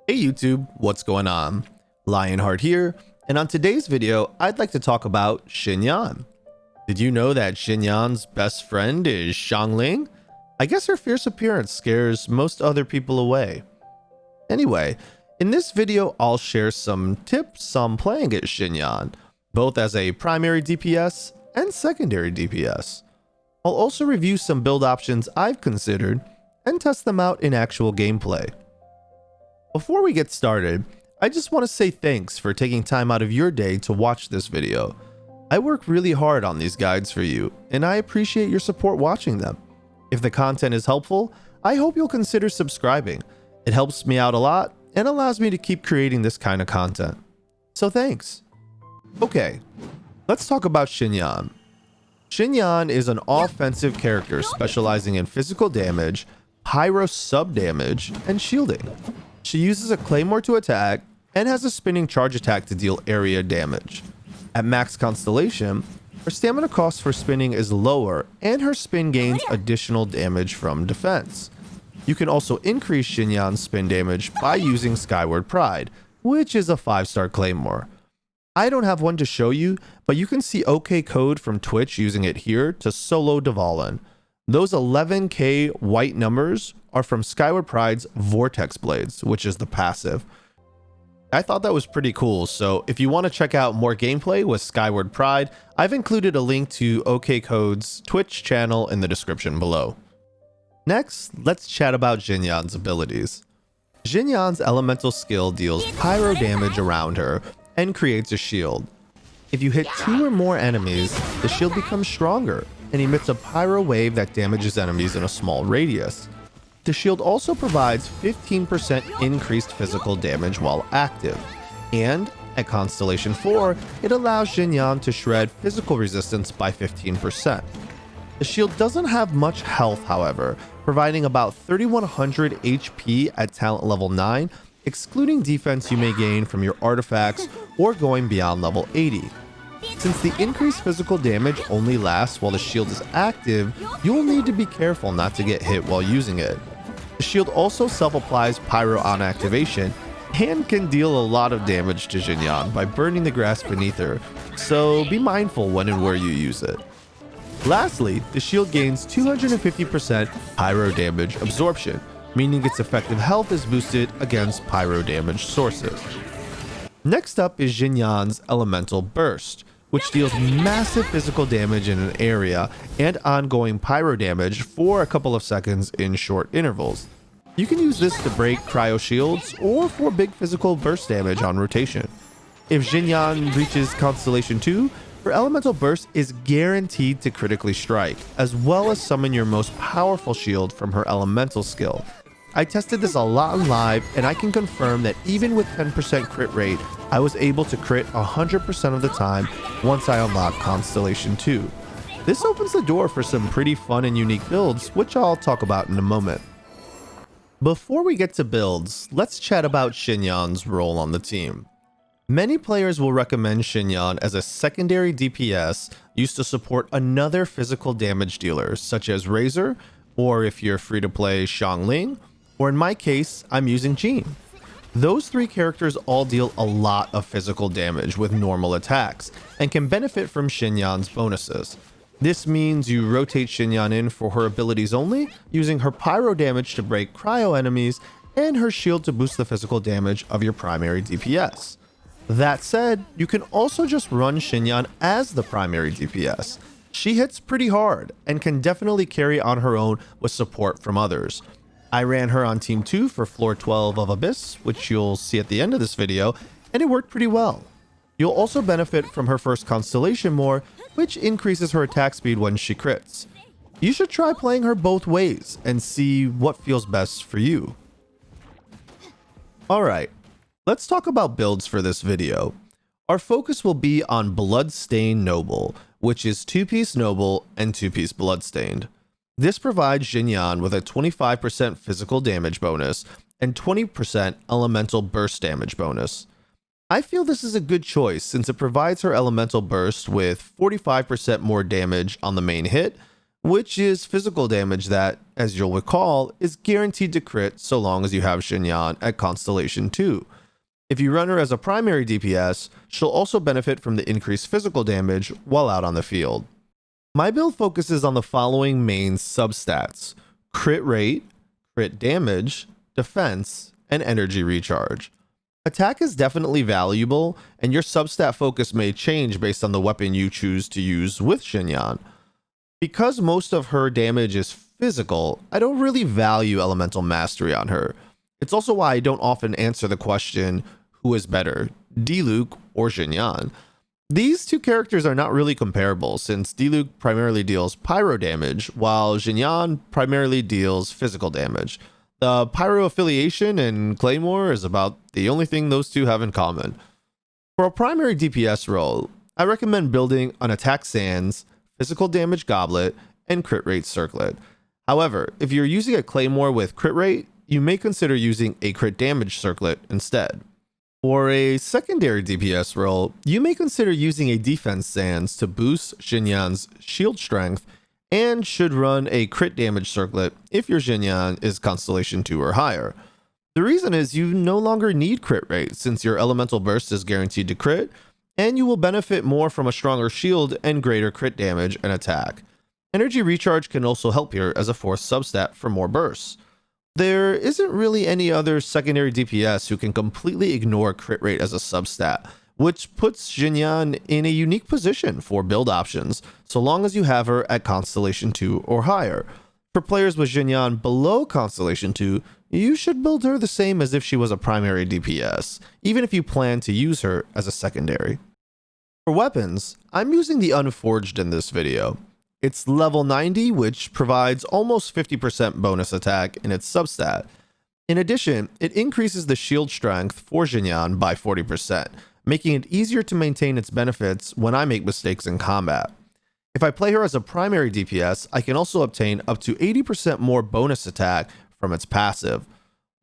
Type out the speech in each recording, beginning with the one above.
Hey YouTube, what's going on? Lionheart here, and on today's video, I'd like to talk about Xinyan. Did you know that Xinyan's best friend is Xiangling? I guess her fierce appearance scares most other people away. Anyway, in this video, I'll share some tips on playing as Xinyan, both as a primary DPS and secondary DPS. I'll also review some build options I've considered and test them out in actual gameplay. Before we get started, I just want to say thanks for taking time out of your day to watch this video. I work really hard on these guides for you, and I appreciate your support watching them. If the content is helpful, I hope you'll consider subscribing. It helps me out a lot and allows me to keep creating this kind of content. So thanks. Okay, let's talk about Xinyan. Xinyan is an offensive character specializing in physical damage, pyro sub damage, and shielding. She uses a claymore to attack and has a spinning charge attack to deal area damage. At max constellation, her stamina cost for spinning is lower and her spin gains additional damage from defense. You can also increase Xinyan's spin damage by using Skyward Pride, which is a 5-star claymore. I don't have one to show you, but you can see OK code from Twitch using it here to solo Dvalin. Those 11k white numbers are from Skyward Pride's Vortex Blades, which is the passive. I thought that was pretty cool, so if you want to check out more gameplay with Skyward Pride, I've included a link to OK Code's Twitch channel in the description below. Next, let's chat about Xinyan's abilities. Xinyan's elemental skill deals pyro damage around her and creates a shield. If you hit 2 or more enemies, the shield becomes stronger and emits a pyro wave that damages enemies in a small radius. The shield also provides 15% increased physical damage while active, and at Constellation 4, it allows Xinyan to shred physical resistance by 15%. The shield doesn't have much health, however, providing about 3100 HP at talent level 9, excluding defense you may gain from your artifacts or going beyond level 80. Since the increased physical damage only lasts while the shield is active, you'll need to be careful not to get hit while using it. The shield also self-applies pyro on activation and can deal a lot of damage to Xinyan by burning the grass beneath her, so be mindful when and where you use it. Lastly, the shield gains 250% pyro damage absorption, meaning its effective health is boosted against pyro damage sources. Next up is Xinyan's Elemental Burst, which deals massive physical damage in an area and ongoing pyro damage for a couple of seconds in short intervals. You can use this to break cryo shields or for big physical burst damage on rotation. If Xinyan reaches Constellation 2, her Elemental Burst is guaranteed to critically strike, as well as summon your most powerful shield from her elemental skill. I tested this a lot in live, and I can confirm that even with 10% crit rate, I was able to crit 100% of the time once I unlocked Constellation 2. This opens the door for some pretty fun and unique builds, which I'll talk about in a moment. Before we get to builds, let's chat about Xinyan's role on the team. Many players will recommend Xinyan as a secondary DPS used to support another physical damage dealer, such as Razor, or if you're free to play, Xiangling, or in my case, I'm using Jean. Those 3 characters all deal a lot of physical damage with normal attacks, and can benefit from Xinyan's bonuses. This means you rotate Xinyan in for her abilities only, using her pyro damage to break cryo enemies, and her shield to boost the physical damage of your primary DPS. That said, you can also just run Xinyan as the primary DPS. She hits pretty hard, and can definitely carry on her own with support from others. I ran her on Team 2 for Floor 12 of Abyss, which you'll see at the end of this video, and it worked pretty well. You'll also benefit from her first Constellation more, which increases her attack speed when she crits. You should try playing her both ways and see what feels best for you. Alright, let's talk about builds for this video. Our focus will be on Bloodstained Noble, which is 2-piece Noble and 2-piece Bloodstained. This provides Xinyan with a 25% physical damage bonus and 20% elemental burst damage bonus. I feel this is a good choice since it provides her elemental burst with 45% more damage on the main hit, which is physical damage that, as you'll recall, is guaranteed to crit so long as you have Xinyan at Constellation 2. If you run her as a primary DPS, she'll also benefit from the increased physical damage while out on the field. My build focuses on the following main substats: crit rate, crit damage, defense, and energy recharge. Attack is definitely valuable, and your substat focus may change based on the weapon you choose to use with Xinyan. Because most of her damage is physical, I don't really value elemental mastery on her. It's also why I don't often answer the question, who is better, Diluc or Xinyan? These two characters are not really comparable, since Diluc primarily deals pyro damage, while Xinyan primarily deals physical damage. The pyro affiliation in Claymore is about the only thing those two have in common. For a primary DPS role, I recommend building an attack sands, physical damage goblet, and crit rate circlet. However, if you're using a Claymore with crit rate, you may consider using a crit damage circlet instead. For a secondary DPS role, you may consider using a defense sands to boost Xinyan's shield strength, and should run a crit damage circlet if your Xinyan is Constellation 2 or higher. The reason is you no longer need crit rate since your elemental burst is guaranteed to crit, and you will benefit more from a stronger shield and greater crit damage and attack. Energy recharge can also help here as a fourth substat for more bursts. There isn't really any other secondary DPS who can completely ignore crit rate as a substat, which puts Xinyan in a unique position for build options, so long as you have her at Constellation 2 or higher. For players with Xinyan below Constellation 2, you should build her the same as if she was a primary DPS, even if you plan to use her as a secondary. For weapons, I'm using the Unforged in this video. It's level 90, which provides almost 50% bonus attack in its substat. In addition, it increases the shield strength for Xinyan by 40%, making it easier to maintain its benefits when I make mistakes in combat. If I play her as a primary DPS, I can also obtain up to 80% more bonus attack from its passive.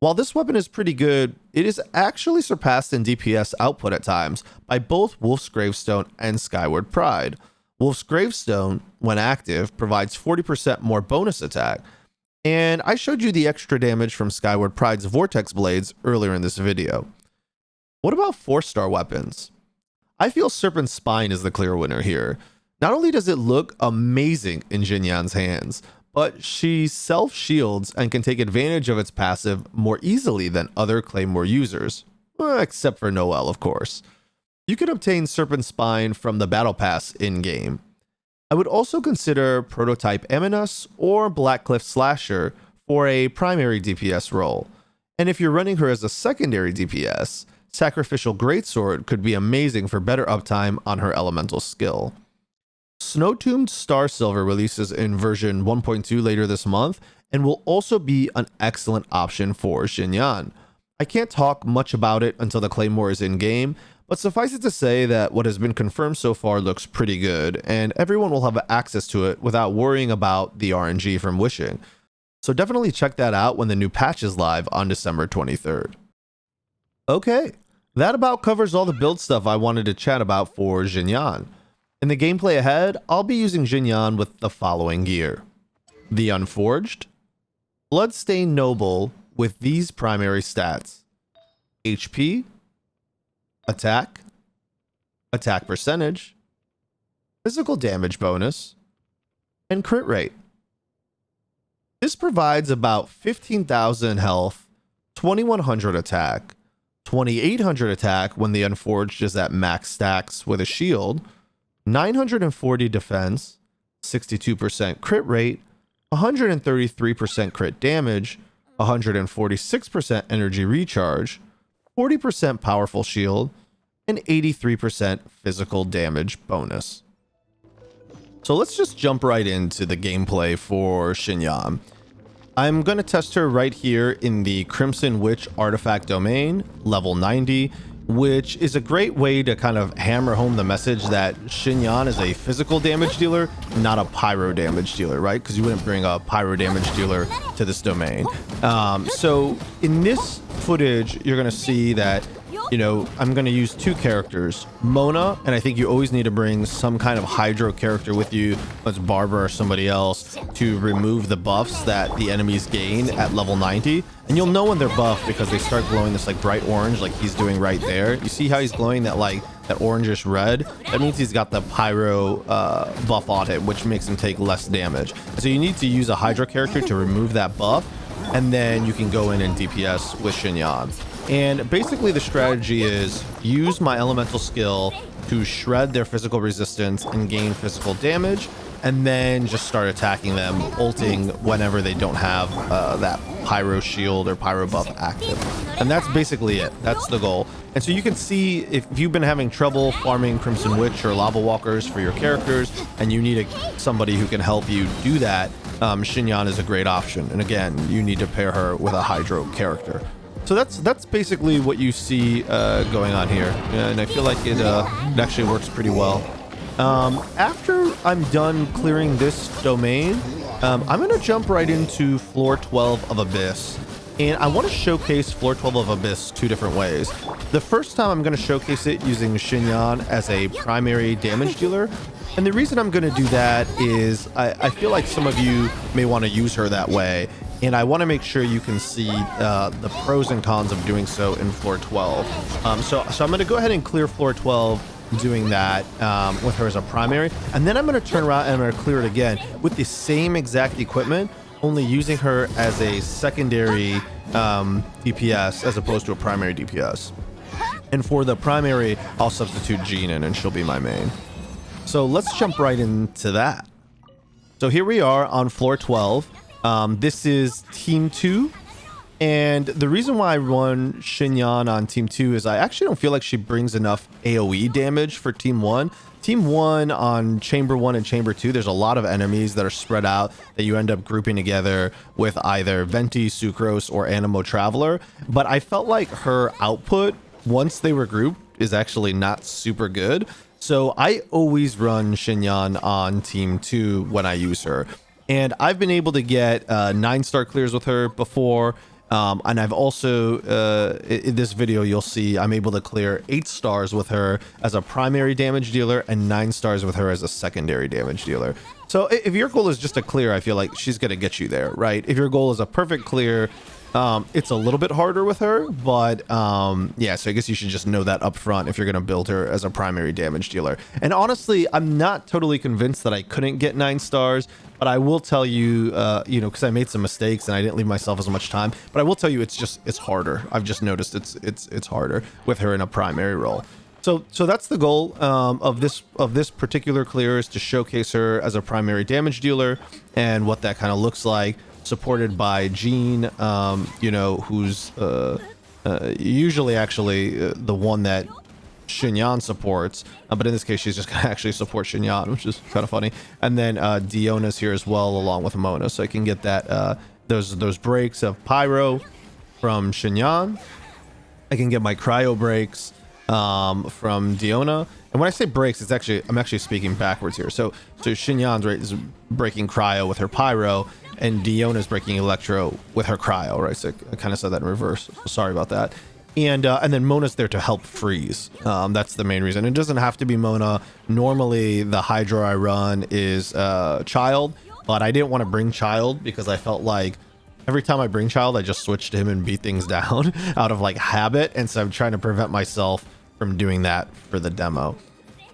While this weapon is pretty good, it is actually surpassed in DPS output at times by both Wolf's Gravestone and Skyward Pride. Wolf's Gravestone, when active, provides 40% more bonus attack, and I showed you the extra damage from Skyward Pride's Vortex Blades earlier in this video. What about 4-star weapons? I feel Serpent's Spine is the clear winner here. Not only does it look amazing in Xinyan's hands, but she self-shields and can take advantage of its passive more easily than other Claymore users. Except for Noelle, of course. You can obtain Serpent's Spine from the Battle Pass in-game. I would also consider Prototype Eminus or Blackcliff Slasher for a primary DPS role. And if you're running her as a secondary DPS, Sacrificial Greatsword could be amazing for better uptime on her elemental skill. Snow-Tombed Star Silver releases in version 1.2 later this month and will also be an excellent option for Xinyan. I can't talk much about it until the Claymore is in-game, but suffice it to say that what has been confirmed so far looks pretty good, and everyone will have access to it without worrying about the RNG from wishing. So definitely check that out when the new patch is live on December 23rd. Okay, that about covers all the build stuff I wanted to chat about for Xinyan. In the gameplay ahead, I'll be using Xinyan with the following gear: the Unforged, Bloodstained Noble with these primary stats: HP, attack, attack percentage, physical damage bonus, and crit rate. This provides about 15,000 health, 2100 attack, 2800 attack when the Unforged is at max stacks with a shield, 940 defense, 62% crit rate, 133% crit damage, 146% energy recharge, 40% powerful shield, and 83% physical damage bonus. So let's just jump right into the gameplay for Xinyan. I'm going to test her right here in the Crimson Witch artifact domain, level 90, which is a great way to kind of hammer home the message that Xinyan is a physical damage dealer, not a pyro damage dealer, right? Because you wouldn't bring a pyro damage dealer to this domain. So in this footage, you're going to see that you know, I'm going to use two characters, Mona, and I think you always need to bring some kind of Hydro character with you, whether it's Barbara or somebody else, to remove the buffs that the enemies gain at level 90. And you'll know when they're buffed because they start glowing this like bright orange like he's doing right there. You see how he's glowing that like that orangish red? That means he's got the Pyro buff on him, which makes him take less damage. So you need to use a Hydro character to remove that buff, and then you can go in and DPS with Xinyan. And basically the strategy is use my elemental skill to shred their physical resistance and gain physical damage, and then just start attacking them, ulting whenever they don't have that Pyro shield or Pyro buff active. And that's basically it. That's the goal. And so you can see if you've been having trouble farming Crimson Witch or Lava Walkers for your characters, and you need somebody who can help you do that, Xinyan is a great option. And again, you need to pair her with a Hydro character. So that's basically what you see going on here. And I feel like it actually works pretty well. After I'm done clearing this domain, I'm going to jump right into floor 12 of Abyss. And I want to showcase floor 12 of Abyss two different ways. The first time I'm going to showcase it using Xinyan as a primary damage dealer. And the reason I'm going to do that is I feel like some of you may want to use her that way. And I want to make sure you can see the pros and cons of doing so in floor 12. So I'm going to go ahead and clear floor 12 doing that with her as a primary. And then I'm going to turn around and I'm going to clear it again with the same exact equipment, only using her as a secondary DPS as opposed to a primary DPS. And for the primary, I'll substitute Jean in and she'll be my main. So let's jump right into that. So here we are on floor 12. This is Team 2. And the reason why I run Xinyan on Team 2 is I actually don't feel like she brings enough AoE damage for Team 1. Team 1 on Chamber 1 and Chamber 2, there's a lot of enemies that are spread out that you end up grouping together with either Venti, Sucrose, or Animo Traveler. But I felt like her output, once they were grouped, is actually not super good. So I always run Xinyan on Team 2 when I use her. And I've been able to get 9-star clears with her before. And I've also, in this video, you'll see I'm able to clear 8 stars with her as a primary damage dealer and 9 stars with her as a secondary damage dealer. So if your goal is just a clear, I feel like she's going to get you there, right? If your goal is a perfect clear, it's a little bit harder with her, but yeah, so I guess you should just know that up front if you're going to build her as a primary damage dealer. And honestly, I'm not totally convinced that I couldn't get 9 stars, but I will tell you, you know, because I made some mistakes and I didn't leave myself as much time, but I will tell you it's harder. I've just noticed it's harder with her in a primary role. So that's the goal of this particular clear, is to showcase her as a primary damage dealer and what that kind of looks like, supported by Jean, you know, who's usually actually the one that Xinyan supports, but in this case she's just gonna actually support Xinyan, which is kind of funny. And then Diona's here as well, along with Mona, so I can get that those breaks of Pyro from Xinyan. I can get my cryo breaks from Diona. And when I say breaks, it's actually, I'm actually speaking backwards here. So Xinyan's right is breaking cryo with her Pyro, and Diona's breaking electro with her cryo, right? So I kind of said that in reverse. So sorry about that. And then Mona's there to help freeze. That's the main reason. It doesn't have to be Mona. Normally, the Hydra I run is Child, but I didn't want to bring Child because I felt like every time I bring Child, I just switch to him and beat things down out of like habit. And so I'm trying to prevent myself from doing that for the demo.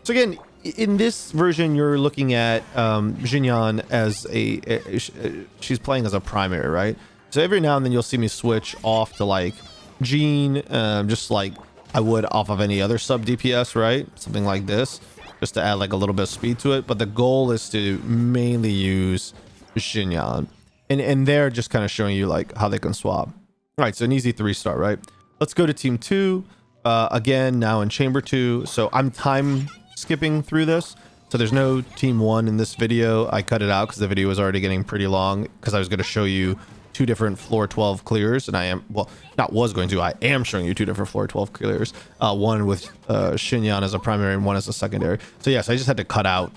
So again, in this version, you're looking at Xinyan as she's playing as a primary, right? So every now and then you'll see me switch off to like Jean, just like I would off of any other sub DPS, right? Something like this, just to add like a little bit of speed to it. But the goal is to mainly use Xinyan. And they're just kind of showing you like how they can swap. All right, so an easy 3-star, right? Let's go to Team 2. Again, now in Chamber 2. So I'm time skipping through this. So there's no Team 1 in this video. I cut it out because the video was already getting pretty long, because I was going to show you 2 different floor 12 clears, and I am, well, not was going to, I am showing you 2 different floor 12 clears, one with Xinyan as a primary and one as a secondary. So yes, I just had to cut out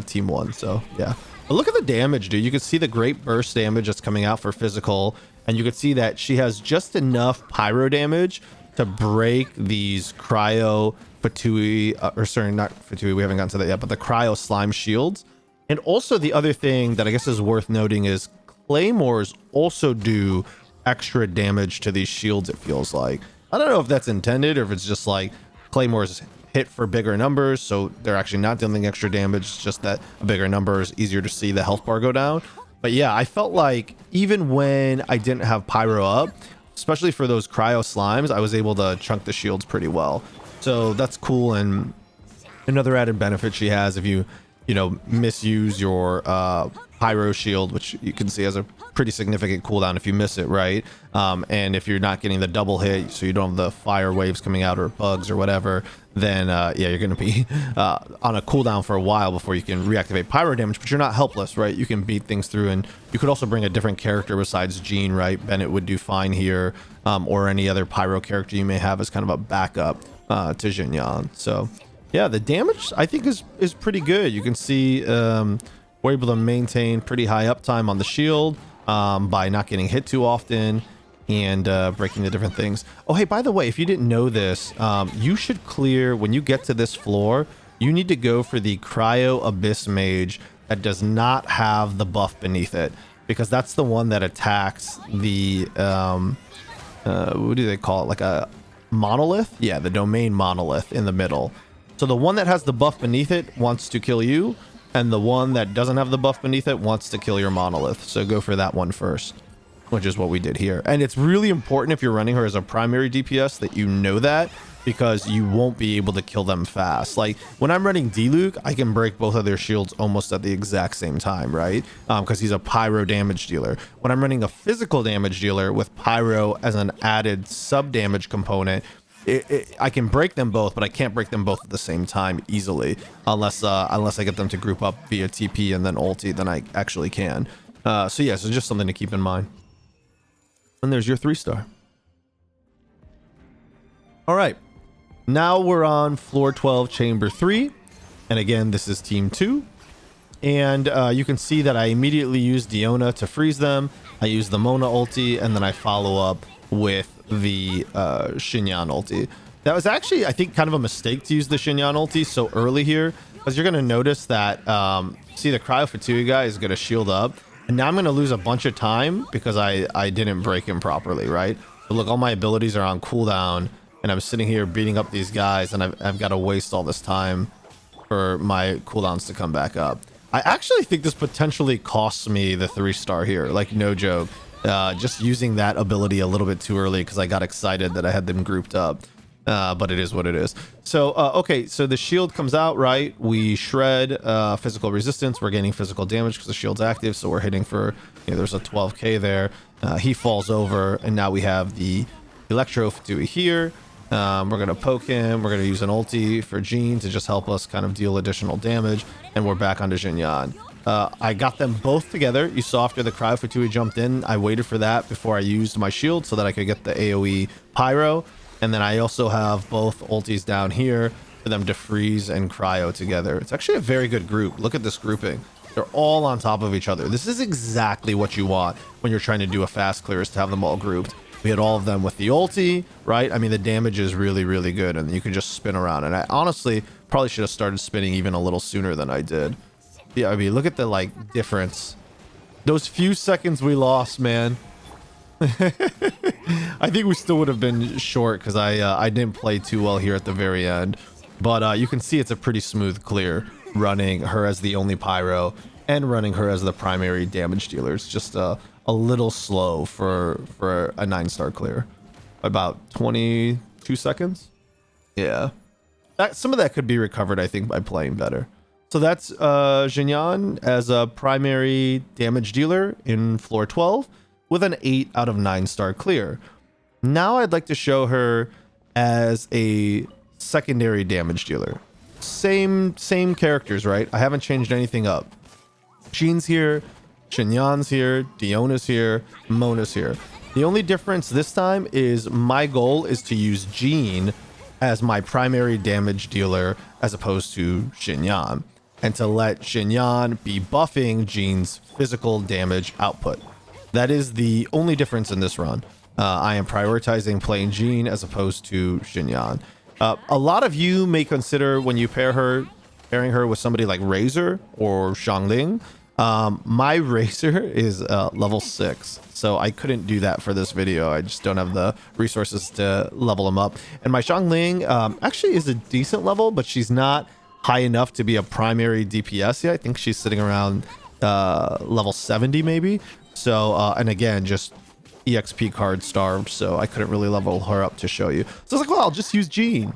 Team 1. So yeah, but look at the damage, dude. You can see the great burst damage that's coming out for physical, and you can see that she has just enough pyro damage to break these cryo Fatui, or sorry, not Fatui, we haven't gotten to that yet, but the cryo slime shields. And also the other thing that I guess is worth noting is claymores also do extra damage to these shields, it feels like. I don't know if that's intended or if it's just like claymores hit for bigger numbers, so they're actually not dealing extra damage. It's just that a bigger number is easier to see the health bar go down. But yeah, I felt like even when I didn't have pyro up, especially for those cryo slimes, I was able to chunk the shields pretty well. So that's cool. And another added benefit she has, if you misuse your pyro shield, which you can see has a pretty significant cooldown if you miss it, right? And if you're not getting the double hit, so you don't have the fire waves coming out or bugs or whatever, then yeah, you're going to be on a cooldown for a while before you can reactivate pyro damage, but you're not helpless, right? You can beat things through, and you could also bring a different character besides Jean, right? Bennett would do fine here, or any other pyro character you may have as kind of a backup to Xinyan. So yeah, the damage I think is pretty good. You can see we're able to maintain pretty high uptime on the shield by not getting hit too often and breaking the different things. Oh, hey, by the way, if you didn't know this, you should clear, when you get to this floor, you need to go for the Cryo Abyss Mage that does not have the buff beneath it, because that's the one that attacks the, what do they call it? Like a monolith? Yeah, the domain monolith in the middle. So the one that has the buff beneath it wants to kill you, and the one that doesn't have the buff beneath it wants to kill your monolith. So go for that one first, which is what we did here. And it's really important if you're running her as a primary DPS that you know that, because you won't be able to kill them fast. Like when I'm running D-Luke, I can break both of their shields almost at the exact same time, right? Because he's a pyro damage dealer. When I'm running a physical damage dealer with pyro as an added sub damage component, I can break them both, but I can't break them both at the same time easily, unless I get them to group up via TP and then ulti, then I actually can. So yeah, so just something to keep in mind. And there's your 3-star. All right, now we're on floor 12, chamber 3, and again, this is team 2. And you can see that I immediately use Diona to freeze them. I use the Mona ulti, and then I follow up with the Xinyan ulti. That was actually, I think, kind of a mistake to use the Xinyan ulti so early here, because you're going to notice that, see, the Cryo Fatui guy is going to shield up, and now I'm going to lose a bunch of time because I didn't break him properly, right? But look, all my abilities are on cooldown, and I'm sitting here beating up these guys, and I've got to waste all this time for my cooldowns to come back up. I actually think this potentially costs me the 3-star here, like no joke. Just using that ability a little bit too early because I got excited that I had them grouped up. But it is what it is. So, okay, so the shield comes out, right? We shred physical resistance. We're gaining physical damage because the shield's active, so we're hitting for, there's a 12k there. He falls over, and now we have the Electro Fatui here. We're going to poke him. We're going to use an ulti for Jean to just help us kind of deal additional damage, and we're back onto Xinyan. I got them both together. You saw after the Cryo Fatui jumped in, I waited for that before I used my shield so that I could get the AoE Pyro. And then I also have both ultis down here for them to freeze and cryo together. It's actually a very good group. Look at this grouping. They're all on top of each other. This is exactly what you want when you're trying to do a fast clear, is to have them all grouped. We had all of them with the ulti, right? I mean, the damage is really, really good, and you can just spin around. And I honestly probably should have started spinning even a little sooner than I did. Yeah, I mean, look at the, like, difference. Those few seconds we lost, man. I think we still would have been short because I didn't play too well here at the very end. But you can see it's a pretty smooth clear, running her as the only pyro and running her as the primary damage dealer. It's just a little slow for a 9-star clear. About 22 seconds. Yeah. Some of that could be recovered, I think, by playing better. So that's Xinyan as a primary damage dealer in floor 12 with an 8 out of 9-star clear. Now I'd like to show her as a secondary damage dealer. Same characters, right? I haven't changed anything up. Jean's here, Xinyan's here, Diona's here, Mona's here. The only difference this time is my goal is to use Jean as my primary damage dealer as opposed to Xinyan, and to let Xinyan be buffing Jean's physical damage output. That is the only difference in this run. I am prioritizing playing Jean as opposed to Xinyan. A lot of you may consider when you pairing her with somebody like Razor or Xiangling. My Razor is level 6, so I couldn't do that for this video. I just don't have the resources to level him up. And my Xiangling actually is a decent level, but she's not high enough to be a primary DPS yet. I think she's sitting around level 70 maybe. So and again, just EXP card starved, so I couldn't really level her up to show you. So I was like, well, I'll just use Jean.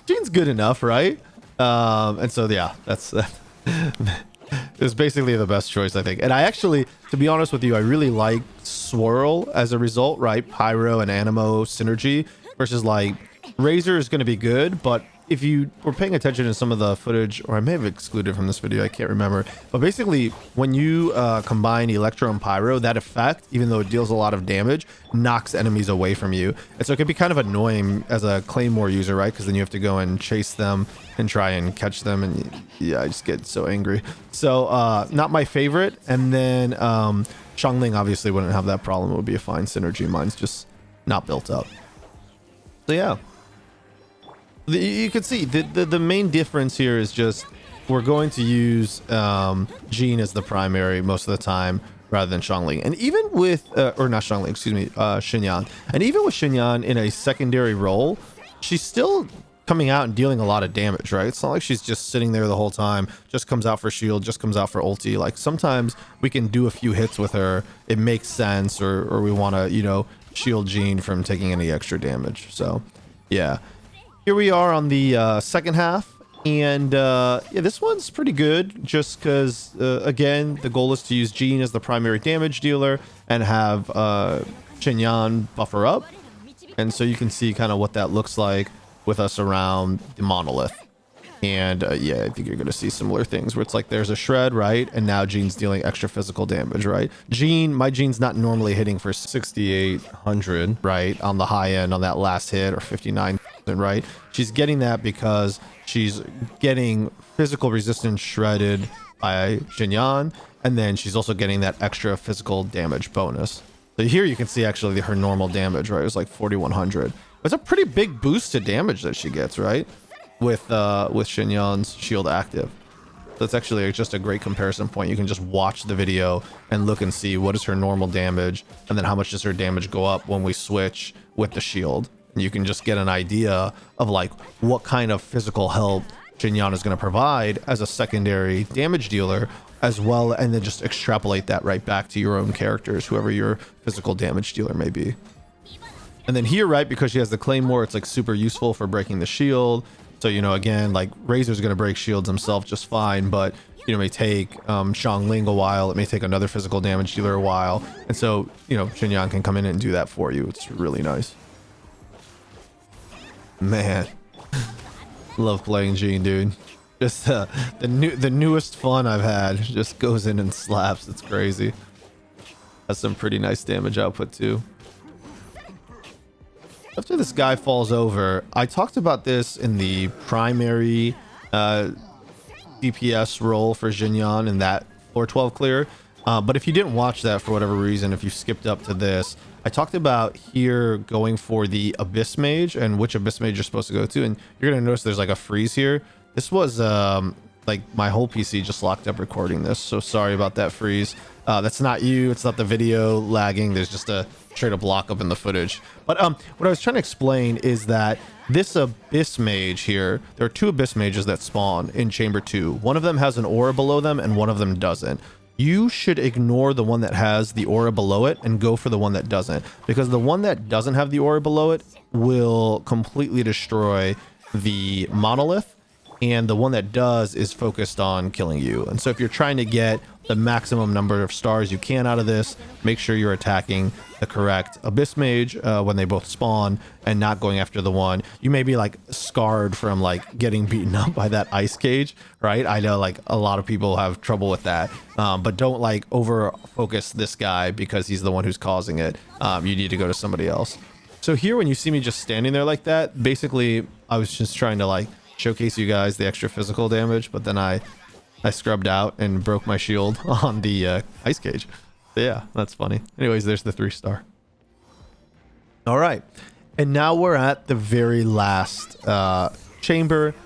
Jean's good enough, right? And so yeah, that's it was basically the best choice, I think. And I actually, to be honest with you, I really like Swirl as a result, right? Pyro and Animo synergy versus like Razor is going to be good, but if you were paying attention to some of the footage, or I may have excluded from this video, I can't remember, but basically when you combine Electro and Pyro, that effect, even though it deals a lot of damage, knocks enemies away from you. And so it can be kind of annoying as a Claymore user, right? Because then you have to go and chase them and try and catch them, and yeah, I just get so angry. So not my favorite. And then Xiangling obviously wouldn't have that problem. It would be a fine synergy. Mine's just not built up. So yeah. You can see the main difference here is just we're going to use Jean as the primary most of the time rather than Xiangling. And even with, or not Xiangling, excuse me, Xinyan. And even with Xinyan in a secondary role, she's still coming out and dealing a lot of damage, right? It's not like she's just sitting there the whole time, just comes out for shield, just comes out for ulti. Like sometimes we can do a few hits with her. It makes sense, or we want to, you know, shield Jean from taking any extra damage. So yeah. Here we are on the second half, and yeah, this one's pretty good just because, again, the goal is to use Jean as the primary damage dealer and have Xinyan buffer up. And so you can see kind of what that looks like with us around the monolith. And yeah, I think you're going to see similar things where it's like there's a shred, right? And now Jean's dealing extra physical damage, right? My Jean's not normally hitting for 6,800, right? On the high end on that last hit, or 59, right? She's getting that because she's getting physical resistance shredded by Xinyan. And then she's also getting that extra physical damage bonus. So here you can see actually her normal damage, right? It was like 4,100. It's a pretty big boost to damage that she gets, right? With Xinyan's shield active. So it's actually just a great comparison point. You can just watch the video and look and see what is her normal damage, and then how much does her damage go up when we switch with the shield. And you can just get an idea of like what kind of physical help Xinyan is going to provide as a secondary damage dealer as well, and then just extrapolate that right back to your own characters, whoever your physical damage dealer may be. And then here, right, because she has the Claymore, it's like super useful for breaking the shield. So, you know, again, like Razor's going to break shields himself just fine, but, you know, it may take Xiangling a while. It may take another physical damage dealer a while. And so, you know, Xinyan can come in and do that for you. It's really nice. Man, love playing Jean, dude. Just the newest fun I've had. Just goes in and slaps. It's crazy. Has some pretty nice damage output too. After this guy falls over, I talked about this in the primary DPS role for Xinyan in that floor 12 clear. But if you didn't watch that for whatever reason, if you skipped up to this, I talked about here going for the Abyss Mage and which Abyss Mage you're supposed to go to. And you're going to notice there's like a freeze here. This was like my whole PC just locked up recording this. So sorry about that freeze. That's not you. It's not the video lagging. There's just a straight up lockup in the footage. But what I was trying to explain is that this Abyss Mage here, there are two Abyss Mages that spawn in Chamber 2. One of them has an aura below them and one of them doesn't. You should ignore the one that has the aura below it and go for the one that doesn't, because the one that doesn't have the aura below it will completely destroy the monolith, and the one that does is focused on killing you. And so if you're trying to get the maximum number of stars you can out of this, make sure you're attacking the correct Abyss Mage when they both spawn and not going after the one. You may be like scarred from like getting beaten up by that ice cage, right? I know like a lot of people have trouble with that, but don't like over focus this guy because he's the one who's causing it. You need to go to somebody else. So here, when you see me just standing there like that, basically I was just trying to like showcase you guys the extra physical damage, but then I scrubbed out and broke my shield on the ice cage. But yeah, that's funny. Anyways, there's the 3-star. All right. And now we're at the very last chamber,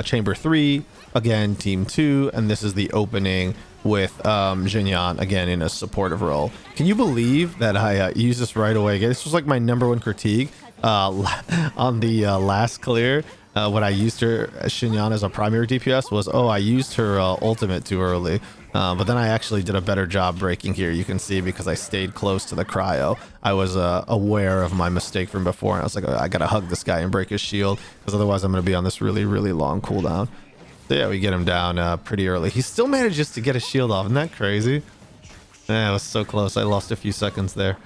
chamber 3, again, team 2, and this is the opening with Xinyan, again, in a supportive role. Can you believe that I used this right away? This was like my #1 critique on the last clear. When I used her Xinyan as a primary DPS was, oh, I used her ultimate too early. But then I actually did a better job breaking here. You can see because I stayed close to the cryo. I was aware of my mistake from before. And I was like, oh, I gotta hug this guy and break his shield because otherwise I'm gonna be on this really, really long cooldown. So yeah, we get him down pretty early. He still manages to get his shield off. Isn't that crazy? Yeah, it was so close. I lost a few seconds there.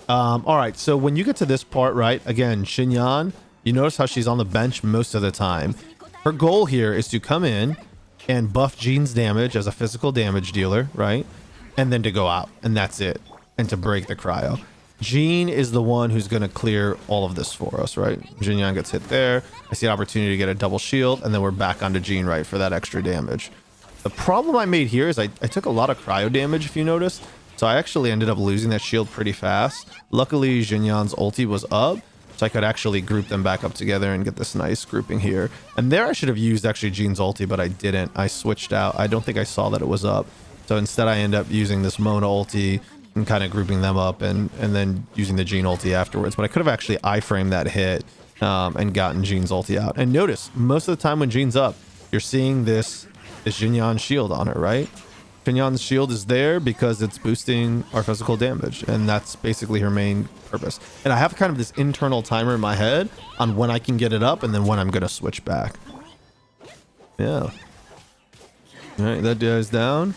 All right, so when you get to this part, right, again, Xinyan, you notice how she's on the bench most of the time. Her goal here is to come in and buff Jean's damage as a physical damage dealer, right? And then to go out, and that's it. And to break the cryo. Jean is the one who's going to clear all of this for us, right? Xinyan gets hit there. I see an opportunity to get a double shield, and then we're back onto Jean, right, for that extra damage. The problem I made here is I took a lot of cryo damage, if you notice. So I actually ended up losing that shield pretty fast. Luckily, Xinyan's ulti was up, so I could actually group them back up together and get this nice grouping here. And there I should have used actually Jean's ulti, but I didn't. I switched out. I don't think I saw that it was up. So instead I end up using this Mona ulti and kind of grouping them up and then using the Jean ulti afterwards. But I could have actually iframed that hit and gotten Jean's ulti out. And notice, most of the time when Jean's up, you're seeing this Xinyan shield on her, right? Xinyan's shield is there because it's boosting our physical damage, and that's basically her main purpose. And I have kind of this internal timer in my head on when I can get it up and then when I'm going to switch back. Yeah. All right, that guy's down.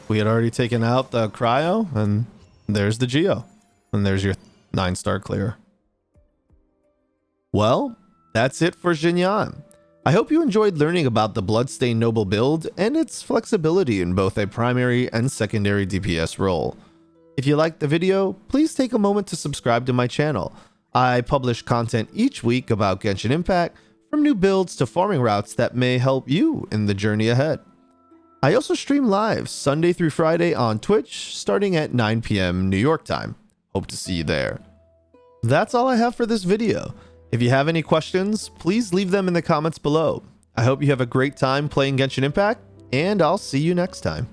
We had already taken out the cryo, and there's the Geo. And there's your 9-star clear. Well, that's it for Xinyan. I hope you enjoyed learning about the Bloodstained Noble build and its flexibility in both a primary and secondary DPS role. If you liked the video, please take a moment to subscribe to my channel. I publish content each week about Genshin Impact, from new builds to farming routes that may help you in the journey ahead. I also stream live Sunday through Friday on Twitch starting at 9 p.m. New York time. Hope to see you there. That's all I have for this video. If you have any questions, please leave them in the comments below. I hope you have a great time playing Genshin Impact, and I'll see you next time.